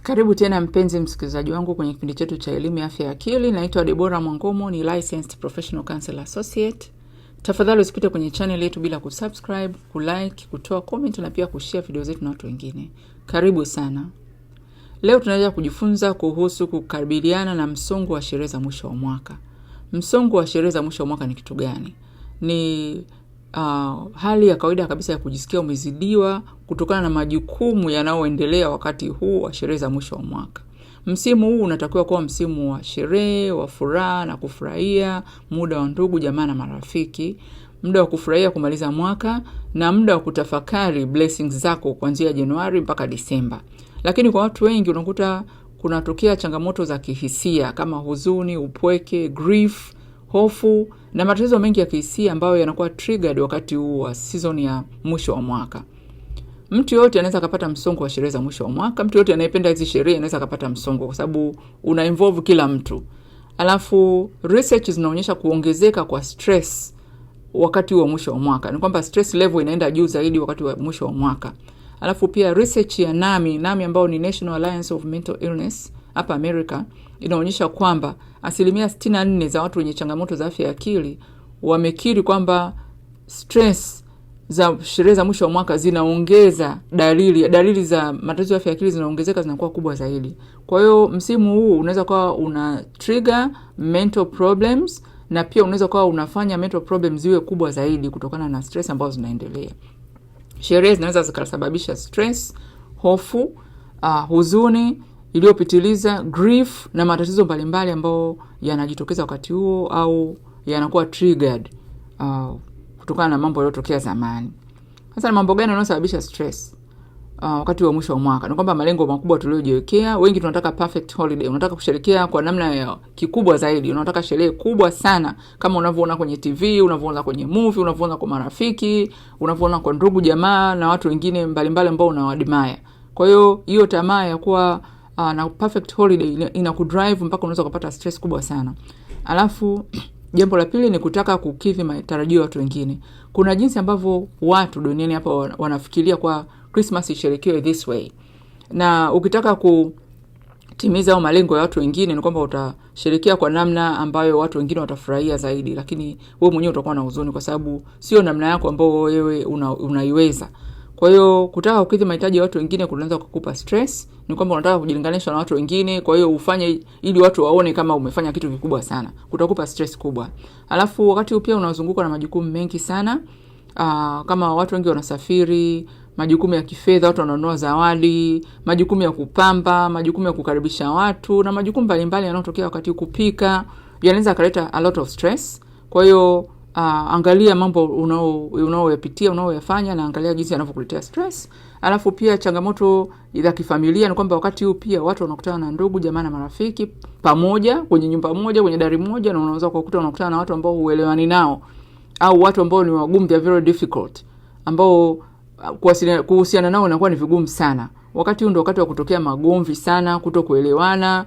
Karibu tena mpenzi msikilizaji wangu kwenye kipindi chetu cha elimu ya afya ya akili. Naitwa Deborah Mwangomo, ni licensed professional counselor associate. Tafadhali usipite kwenye channel yetu bila kusubscribe, kulike, kutoa comment na pia kushare video zetu na watu wengine. Karibu sana. Leo tunaanza kujifunza kuhusu kukabiliana na msongo wa sherehe za mwisho wa mwaka. Msongo wa sherehe za mwisho wa mwaka ni kitu gani? Ni hali ya kawaida kabisa ya kujisikia umezidiwa kutokana na majukumu yanayoendelea wakati huu wa sherehe za mwisho wa mwaka. Msimu huu unatakiwa kuwa msimu wa sherehe, wa furaha na kufurahia, muda wa ndugu, jamaa na marafiki, muda wa kufurahia kumaliza mwaka na muda wa kutafakari blessings zako kuanzia Januari mpaka Disemba. Lakini kwa watu wengi unakuta kunatokea changamoto za kihisia kama huzuni, upweke, grief, hofu na matatizo mengi ya kihisia ambayo yanakuwa triggered wakati huu wa season ya mwisho wa mwaka. Mtu yote anaweza kupata msongo wa sherehe za mwisho wa mwaka. Mtu yote anayependa hizi sherehe anaweza kupata msongo kwa sababu una involve kila mtu. Alafu research zinaonyesha kuongezeka kwa stress wakati wa mwisho wa mwaka. Ni kwamba stress level inaenda juu zaidi wakati wa mwisho wa mwaka. Alafu pia research ya NAMI ambao ni National Alliance of Mental Illness hapa America inaonyesha kwamba 64% za watu wenye changamoto za afya ya akili wamekiri kwamba stress za sherehe za mwisho wa mwaka zinaongeza dalili za matatizo ya afya ya akili zinaongezeka, zinakuwa kubwa zaidi. Kwa hiyo msimu huu unaweza kuwa una trigger mental problems na pia unaweza kuwa unafanya mental problems ziwe kubwa zaidi kutokana na stress ambazo zinaendelea. Sherehe zinaweza zikasababisha stress, hofu, huzuni iliyopitiliza, grief na matatizo mbalimbali ambayo yanajitokeza wakati huo au yanakuwa triggered kutokana na mambo yaliyotokea zamani. Sasa ni mambo gani yanayosababisha stress wakati wa mwisho wa mwaka? Ni kwamba malengo makubwa tuliyojiwekea, wengi tunataka perfect holiday, unataka kusherehekea kwa namna ya kikubwa zaidi, unataka sherehe kubwa sana kama unavyoona kwenye TV, unavyoona kwenye movie, unavyoona kwa marafiki, unavyoona kwa ndugu jamaa na watu wengine mbalimbali ambao unawadimaya. Kwa hiyo tamaa ya kuwa na perfect holiday inakudrive mpaka unaweza kupata stress kubwa sana. Alafu jambo la pili ni kutaka kukidhi matarajio ya watu wengine. Kuna jinsi ambavyo watu duniani hapa wanafikiria kwa Christmas isherekewe this way. Na ukitaka kutimiza malengo ya watu wengine ni kwamba utasherehekea kwa namna ambayo watu wengine watafurahia zaidi, lakini wewe mwenyewe utakuwa na huzuni kwa sababu sio namna yako ambayo wewe unaiweza. Kwa hiyo kutaka kukidhi mahitaji ya watu wengine kunaanza kukupa stress. Ni kwamba unataka kujilinganisha na watu wengine, kwa hiyo ufanye ili watu waone kama umefanya kitu kikubwa sana. Kutakupa stress kubwa. Alafu wakati pia unazunguka na majukumu mengi sana. Kama watu wengi wanasafiri, majukumu ya kifedha, watu wananunua zawadi, majukumu ya kupamba, majukumu ya kukaribisha watu na majukumu mbalimbali yanayotokea wakati kupika, yanaweza kuleta a lot of stress. Kwa hiyo angalia mambo unaoyapitia, unaoyafanya na angalia jinsi yanavyokuletea stress. Alafu pia changamoto za kifamilia ni kwamba wakati huu pia watu wanakutana na ndugu, jamaa na marafiki pamoja kwenye nyumba moja, kwenye dari moja, na unaweza kukuta unakutana na watu ambao huelewani nao au watu ambao ni wagumu, they are very difficult, ambao kuhusiana nao inakuwa ni vigumu sana. Wakati huu ndio wakati wa kutokea magomvi sana, kutokuelewana,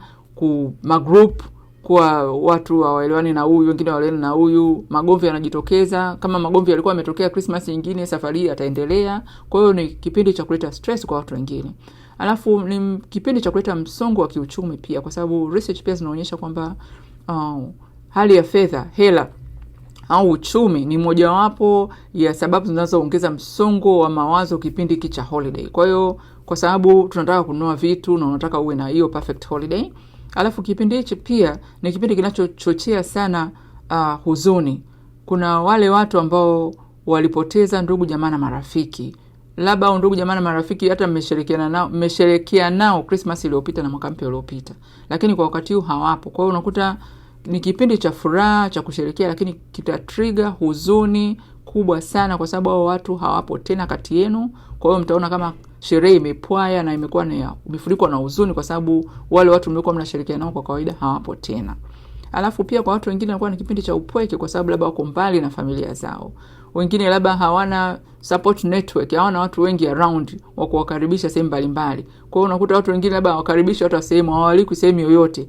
magroup kwa watu hawaelewani na huyu, wengine hawaelewani na huyu, magomvi yanajitokeza. Kama magomvi yalikuwa yametokea Christmas nyingine, safari hii yataendelea. Kwa hiyo ni kipindi cha kuleta stress kwa watu wengine. Alafu ni kipindi cha kuleta msongo wa kiuchumi pia, kwa sababu research pia zinaonyesha kwamba hali ya fedha, hela au uchumi ni mojawapo ya sababu zinazoongeza msongo wa mawazo kipindi hiki cha holiday. Kwa hiyo kwa sababu tunataka kununua vitu na unataka uwe na hiyo perfect holiday. Alafu kipindi hichi pia ni kipindi kinachochochea sana huzuni. Kuna wale watu ambao walipoteza ndugu, jamaa na marafiki. Labda au ndugu, jamaa na marafiki hata mmesherehekea nao Christmas iliyopita na mwaka mpya uliopita, lakini kwa wakati huu hawapo. Kwa hiyo unakuta ni kipindi cha furaha, cha kusherehekea, lakini kita trigger huzuni kubwa sana kwa sababu hao watu hawapo tena kati yenu. Kwa hiyo mtaona kama sherehe imepwaya na imekuwa imefurikwa na huzuni kwa sababu wale watu mlikuwa mnasherehekea nao kwa kawaida hawapo tena. Alafu pia kwa watu wengine inakuwa ni kipindi cha upweke kwa sababu labda wako mbali na familia zao. Wengine labda hawana support network, hawana watu wengi around wa kuwakaribisha sehemu mbalimbali. Kwa hiyo unakuta watu wengine labda hawakaribisha watu wa sehemu, hawaliki sehemu yoyote.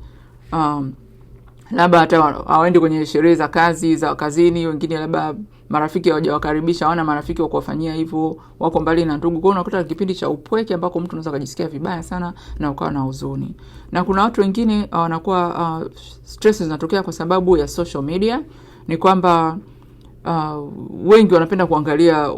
labda hata hawaendi kwenye sherehe za kazi za kazini, wengine labda marafiki hawajawakaribisha, hawana marafiki wa kuwafanyia hivyo, wako mbali na ndugu. Kwa hiyo unakuta kipindi cha upweke ambako mtu anaweza kujisikia vibaya sana na ukawa na huzuni. Na kuna watu wengine wanakuwa stress zinatokea kwa sababu ya social media. Ni kwamba wengi wanapenda kuangalia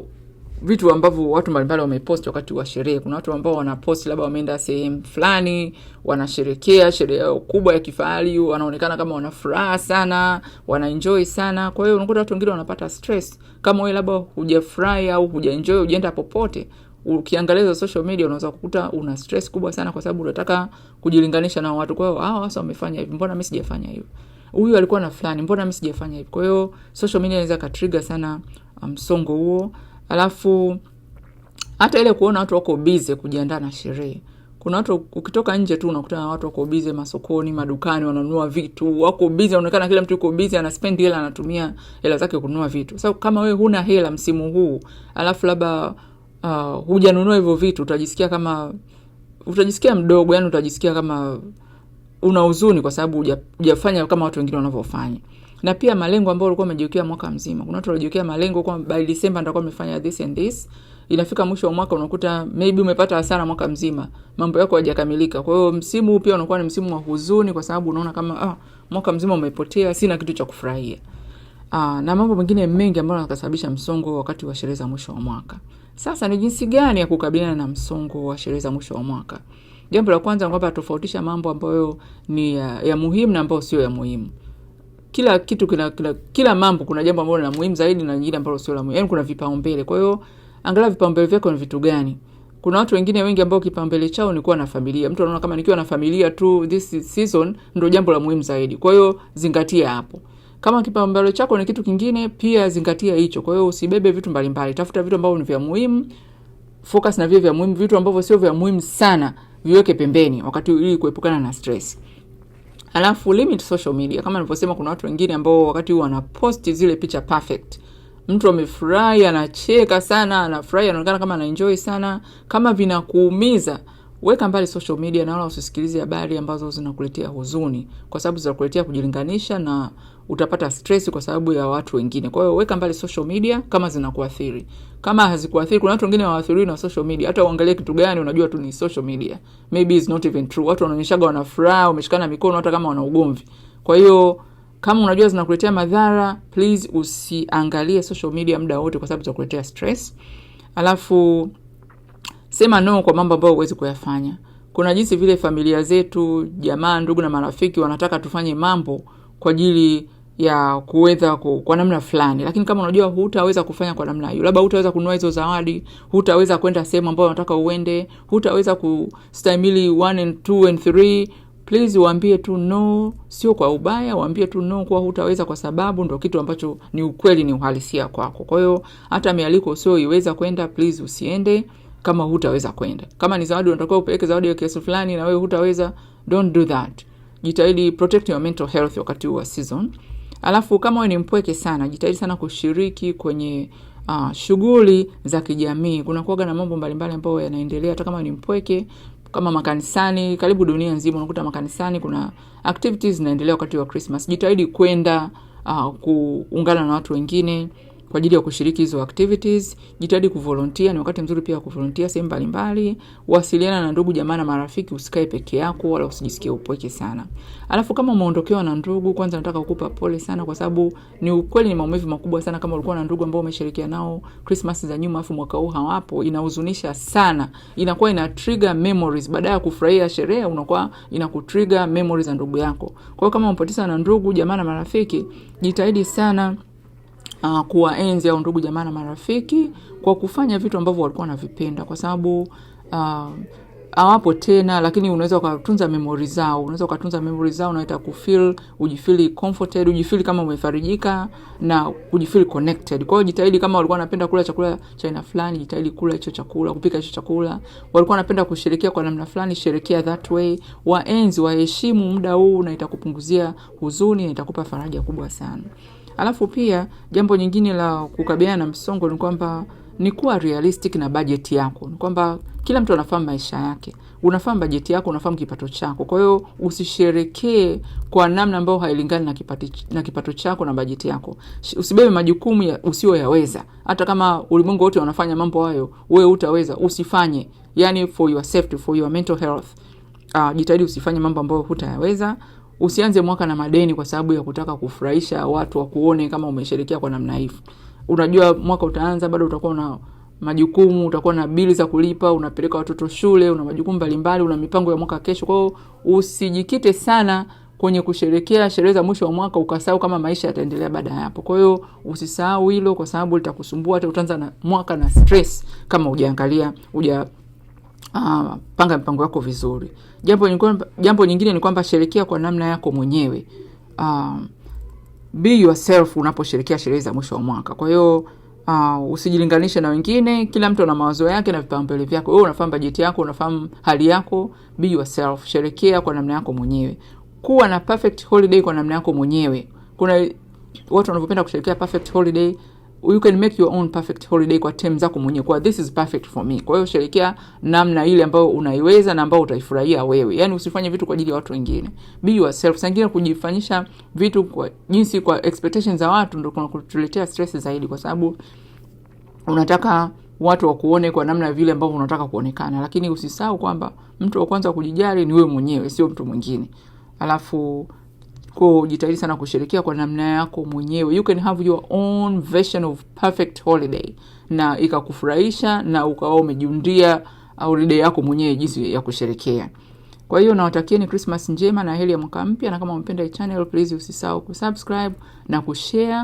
vitu ambavyo watu mbalimbali wamepost wakati wa sherehe. Kuna watu ambao wanapost labda wameenda sehemu fulani, wanasherehekea sherehe kubwa ya kifahari, wanaonekana kama wana furaha sana, wanaenjoy sana. Kwa hiyo unakuta watu wengine wanapata stress. Kama wewe labda hujafurahi au hujaenjoy, hujaenda popote, ukiangalia social media unaweza kukuta una stress kubwa sana kwa sababu unataka kujilinganisha na watu. Kwa hiyo sasa wamefanya hivi, mbona mimi sijafanya hivi? Huyu alikuwa na fulani, mbona mimi sijafanya hivi? Kwa hiyo social media inaweza katrigger sana msongo huo. Alafu hata ile kuona watu wako busy kujiandaa na sherehe. Kuna watu ukitoka nje tu unakuta na watu wako busy masokoni, madukani, wananunua vitu, wako busy, unaonekana kila mtu yuko busy, ana spend hela, anatumia hela zake kununua vitu. Sasa kama wewe huna hela msimu huu, alafu labda hujanunua hivyo vitu, utajisikia mdogo, yani utajisikia kama una huzuni kwa sababu hujafanya kama watu wengine wanavyofanya. Na pia malengo ambayo ulikuwa umejiwekea mwaka mzima. Kuna watu walijiwekea malengo kwa by December nitakuwa nimefanya this and this. Inafika mwisho wa mwaka unakuta maybe umepata hasara mwaka mzima. Mambo yako hayajakamilika. Kwa hiyo msimu huu pia unakuwa ni msimu wa huzuni kwa sababu unaona kama mwaka mzima umepotea, sina kitu cha kufurahia. Na mambo mengine mengi ambayo yanasababisha msongo wakati wa sherehe za mwisho wa mwaka. Sasa ni jinsi gani ya kukabiliana na msongo wa sherehe za mwisho wa mwaka? Jambo la kwanza ni kwamba tofautisha mambo ambayo ni ya muhimu na ambayo sio ya muhimu. Kila kitu kila mambo kuna jambo ambalo ni muhimu zaidi na nyingine ambalo sio la muhimu. Yaani kuna vipaumbele. Kwa hiyo angalia vipaumbele vyako ni vitu gani. Kuna watu wengine wengi ambao kipaumbele chao ni kuwa na familia. Mtu anaona kama nikiwa na familia tu this season ndio jambo la muhimu zaidi. Kwa hiyo zingatia hapo. Kama kipaumbele chako ni kitu kingine, pia zingatia hicho. Kwa hiyo usibebe vitu mbalimbali. Tafuta vitu ambavyo ni vya muhimu. Focus na vya muhimu. Vitu ambavyo sio vya muhimu sana viweke pembeni wakati ili kuepukana na stress. Alafu limit social media. Kama nilivyosema, kuna watu wengine ambao wakati huo wanapost zile picha perfect. Mtu amefurahi, anacheka sana, anafurahi, anaonekana kama anaenjoy sana. Kama vinakuumiza, weka mbali social media na wala usisikilize habari ambazo zinakuletea huzuni, kwa sababu zinakuletea kujilinganisha na utapata stress kwa sababu ya watu wengine. Kwa hiyo weka mbali social media kama zinakuathiri. Kama hazikuathiri, kuna watu wengine waathiriwi na social media. Hata uangalie kitu gani unajua tu ni social media. Maybe it's not even true. Watu wanaonyeshaga wana furaha, wameshikana mikono hata kama wana ugomvi. Kwa hiyo kama unajua zinakuletea madhara, please usiangalie social media muda wote kwa sababu zitakuletea stress. Alafu sema no kwa mambo ambayo huwezi kuyafanya. Kuna jinsi vile familia zetu, jamaa, ndugu na marafiki wanataka tufanye mambo kwa ajili ya kuweza kwa namna fulani, lakini kama unajua hutaweza kufanya kwa namna hiyo, labda hutaweza kununua hizo zawadi, hutaweza kwenda sehemu ambayo unataka uende, hutaweza kustahimili 1 and 2 and 3, please waambie tu no. Sio kwa ubaya, waambie tu no kwa hutaweza, kwa sababu ndio kitu ambacho ni ukweli, ni uhalisia kwako. Kwa hiyo hata mialiko sio iweza kwenda, please usiende kama hutaweza kwenda. Kama ni zawadi unatakiwa upeleke zawadi ya kiasi fulani na wewe hutaweza, don't do that. Jitahidi protect your mental health wakati wa season. Alafu kama wewe ni mpweke sana, jitahidi sana kushiriki kwenye shughuli za kijamii. Kuna kuwaga na mambo mbalimbali ambayo yanaendelea hata kama ni mpweke, kama makanisani, karibu dunia nzima unakuta makanisani kuna activities zinaendelea wakati wa Christmas. Jitahidi kwenda kuungana na watu wengine kwa ajili ya kushiriki hizo activities. Jitahidi kuvolunteer, ni wakati mzuri pia kuvolunteer sehemu mbalimbali. Wasiliana na ndugu, jamaa na marafiki, usikae peke yako wala usijisikie upweke sana. Alafu kama umeondokewa na ndugu, kwanza nataka kukupa pole sana kwa sababu ni ukweli, ni maumivu makubwa sana. Kama ulikuwa na ndugu ambao umeshirikiana nao Christmas za nyuma afu mwaka huu hawapo, inahuzunisha sana. Inakuwa ina trigger memories, baada ya kufurahia sherehe unakuwa inakutrigger memories za ndugu yako. Kwa hiyo kama umpoteza na ndugu, jamaa na marafiki, jitahidi sana kuwaenzi au ndugu, jamaa na marafiki kwa kufanya vitu ambavyo walikuwa wanavipenda, kwa sababu hawapo tena, lakini unaweza kutunza memories zao. Unaweza kutunza memories zao na ujifeel comforted, ujifeel kama umefarijika na ujifeel connected. Kwa hiyo jitahidi, kama walikuwa wanapenda kula chakula cha aina fulani, jitahidi kula hicho chakula, kupika hicho chakula. Walikuwa wanapenda kusherehekea kwa namna fulani, sherehekea that way. Waenzi, waheshimu muda huu, na itakupunguzia huzuni na itakupa faraja kubwa sana. Alafu pia jambo nyingine la kukabiliana na msongo ni kwamba ni kuwa realistic na budget yako. Ni kwamba kila mtu anafahamu maisha yake. Unafahamu budget yako, unafahamu kipato chako. Kwa hiyo usisherekee kwa namna ambayo hailingani na kipato chako na budget yako. Usibebe majukumu usiyoyaweza. Hata kama ulimwengu wote wanafanya mambo hayo, wewe hutaweza, usifanye. Yani for your safety, for your mental health. Jitahidi usifanye mambo ambayo hutayaweza. Usianze mwaka na madeni kwa sababu ya kutaka kufurahisha watu wakuone kama umesherekea kwa namna hiyo. Unajua mwaka utaanza, bado utakuwa na majukumu, utakuwa na bili za kulipa, unapeleka watoto shule, una majukumu mbalimbali, una mipango ya mwaka kesho. Kwa hiyo usijikite sana kwenye kusherekea sherehe za mwisho wa mwaka ukasahau kama maisha yataendelea baada ya hapo. Kwa hiyo usisahau hilo kwa sababu litakusumbua, hata utaanza na mwaka na stress kama hujaangalia, panga mpango wako vizuri. Jambo nyingine ni kwamba sherekea kwa namna yako mwenyewe. Be yourself unaposherekea sherehe za mwisho wa mwaka. Kwa hiyo usijilinganishe na wengine. Kila mtu ana mawazo yake na vipaumbele vyake. Wewe unafahamu budget yako, unafahamu hali yako. Be yourself, sherekea kwa namna yako mwenyewe. Kuwa na perfect holiday kwa namna yako mwenyewe. Kuna watu wanaopenda kusherekea perfect holiday. You can make your own perfect holiday kwa terms zako mwenyewe. Kwa this is perfect for me. Kwa hiyo sherekea namna ile ambayo unaiweza na ambayo utaifurahia wewe. Yani usifanye vitu kwa ajili ya watu wengine. Be yourself. Sangine kujifanyisha vitu kwa jinsi kwa expectations za watu ndio kunakuletea stress zaidi, kwa sababu unataka watu wakuone kwa namna vile ambavyo unataka kuonekana. Lakini usisahau kwamba mtu wa kwanza kujijali ni wewe mwenyewe, sio mtu mwingine. Alafu jitahidi sana kusherekea kwa namna yako mwenyewe. You can have your own version of perfect holiday na ikakufurahisha na ukawa umejiundia holiday yako mwenyewe jinsi ya kusherekea. Kwa hiyo nawatakieni Christmas njema na heri ya mwaka mpya, na kama umpenda hii channel please usisahau kusubscribe na kushare.